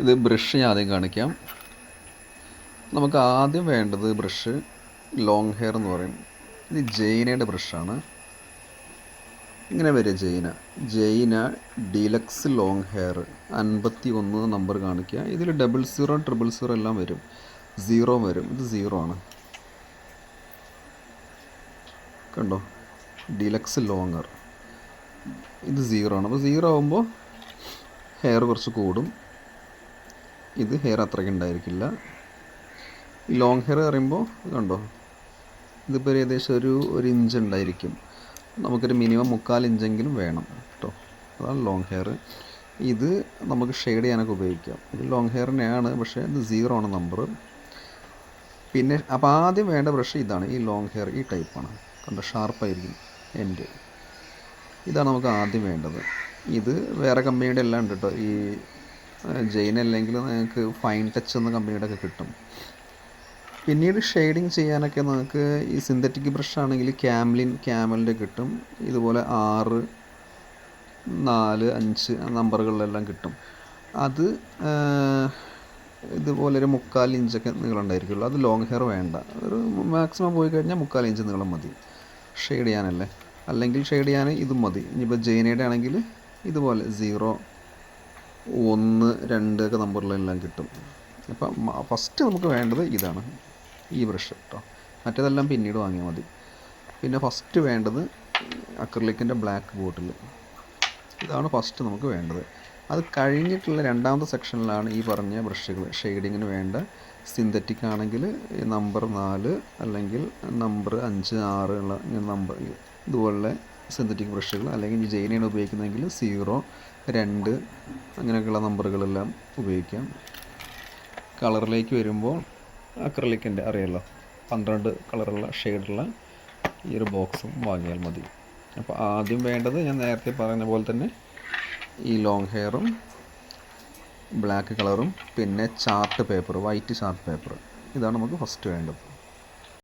ഇത് ബ്രഷ് ഞാൻ ആദ്യം കാണിക്കാം. നമുക്ക് ആദ്യം വേണ്ടത് ബ്രഷ് ലോങ് ഹെയർ എന്ന് പറയും. ഇത് ജെയിനയുടെ ബ്രഷാണ്. ഇങ്ങനെ വരിക ജെയിന ഡീലക്സ് ലോങ് ഹെയർ 51 നമ്പർ കാണിക്കുക. ഇതിൽ 00, 000 എല്ലാം വരും, 0 വരും. ഇത് 0 ആണ്, കണ്ടോ, ഡീലക്സ് ലോങ്ങർ. ഇത് 0 ആണ്. അപ്പോൾ 0 ആകുമ്പോൾ ഹെയർ കുറച്ച് കൂടും. ഇത് ഹെയർ അത്രയ്ക്ക് ഉണ്ടായിരിക്കില്ല. ഈ ലോങ് ഹെയർ പറയുമ്പോൾ കണ്ടോ, ഇതിപ്പോൾ ഏകദേശം ഒരു ഇഞ്ച് ഉണ്ടായിരിക്കും. നമുക്കൊരു മിനിമം 3/4 ഇഞ്ചെങ്കിലും വേണം കേട്ടോ. അതാണ് ലോങ് ഹെയർ. ഇത് നമുക്ക് ഷെയ്ഡ് ചെയ്യാനൊക്കെ ഉപയോഗിക്കാം. ഇത് ലോങ് ഹെയർ തന്നെയാണ്, പക്ഷേ ഇത് 0 ആണ് നമ്പർ. പിന്നെ അപ്പോൾ ആദ്യം വേണ്ട ബ്രഷ് ഇതാണ്, ഈ ലോങ് ഹെയർ ഈ ടൈപ്പാണ്, കണ്ടോ, ഷാർപ്പായിരിക്കും എൻഡ്. ഇതാണ് നമുക്ക് ആദ്യം വേണ്ടത്. ഇത് വേറെ കമ്പനിയുടെ എല്ലാം ഉണ്ട് കേട്ടോ. ഈ ജെയിൻ അല്ലെങ്കിൽ നിങ്ങൾക്ക് ഫൈൻ ടച്ച് എന്ന കമ്പനിയുടെ ഒക്കെ കിട്ടും. പിന്നീട് ഷെയ്ഡിങ് ചെയ്യാനൊക്കെ നമുക്ക് ഈ സിന്തറ്റിക് ബ്രഷ് ആണെങ്കിൽ ക്യാമലിൻ്റെ കിട്ടും. ഇതുപോലെ 6, 4, 5 നമ്പറുകളിലെല്ലാം കിട്ടും. അത് ഇതുപോലെ ഒരു 3/4 ഇഞ്ചൊക്കെ നീളം ഉണ്ടായിരിക്കുള്ളൂ. അത് ലോങ് ഹെയർ വേണ്ട. ഒരു മാക്സിമം പോയി കഴിഞ്ഞാൽ 3/4 ഇഞ്ച് നീളം മതി ഷെയ്ഡ് ചെയ്യാനല്ലേ. അല്ലെങ്കിൽ ഷെയ്ഡ് ചെയ്യാൻ ഇതും മതി. ഇനിയിപ്പോൾ ജെയിനയുടെ ആണെങ്കിൽ ഇതുപോലെ 0, 1, 2 ഒക്കെ നമ്പറിലെല്ലാം കിട്ടും. അപ്പം ഫസ്റ്റ് നമുക്ക് വേണ്ടത് ഇതാണ്, ഈ ബ്രഷ് കേട്ടോ. മറ്റേതെല്ലാം പിന്നീട് വാങ്ങിയാൽ മതി. പിന്നെ ഫസ്റ്റ് വേണ്ടത് അക്രിലിക്കിൻ്റെ ബ്ലാക്ക് ബോട്ടിൽ. ഇതാണ് ഫസ്റ്റ് നമുക്ക് വേണ്ടത്. അത് കഴിഞ്ഞിട്ടുള്ള രണ്ടാമത്തെ സെക്ഷനിലാണ് ഈ പറഞ്ഞ ബ്രഷുകൾ ഷെയ്ഡിങ്ങിന് വേണ്ട. സിന്തറ്റിക് ആണെങ്കിൽ നമ്പർ 4 അല്ലെങ്കിൽ നമ്പർ 5, 6 ഉള്ള നമ്പർ ഇതുപോലുള്ള സിന്തറ്റിക് ബ്രഷുകൾ, അല്ലെങ്കിൽ ഈ ജെയിനാണ് ഉപയോഗിക്കുന്നതെങ്കിൽ 0, 2 അങ്ങനെയൊക്കെയുള്ള നമ്പറുകളെല്ലാം ഉപയോഗിക്കാം. കളറിലേക്ക് വരുമ്പോൾ അക്രിലിക്കിൻ്റെ അറിയാമല്ലോ, 12 കളറുള്ള ഷെയ്ഡുള്ള ഈ ഒരു ബോക്സും വാങ്ങിയാൽ മതി. അപ്പോൾ ആദ്യം വേണ്ടത് ഞാൻ നേരത്തെ പറഞ്ഞ പോലെ തന്നെ ഈ ലോങ് ഹെയറും ബ്ലാക്ക് കളറും പിന്നെ chart paper, white chart paper. ഇതാണ് നമുക്ക് ഫസ്റ്റ് വേണ്ടത്.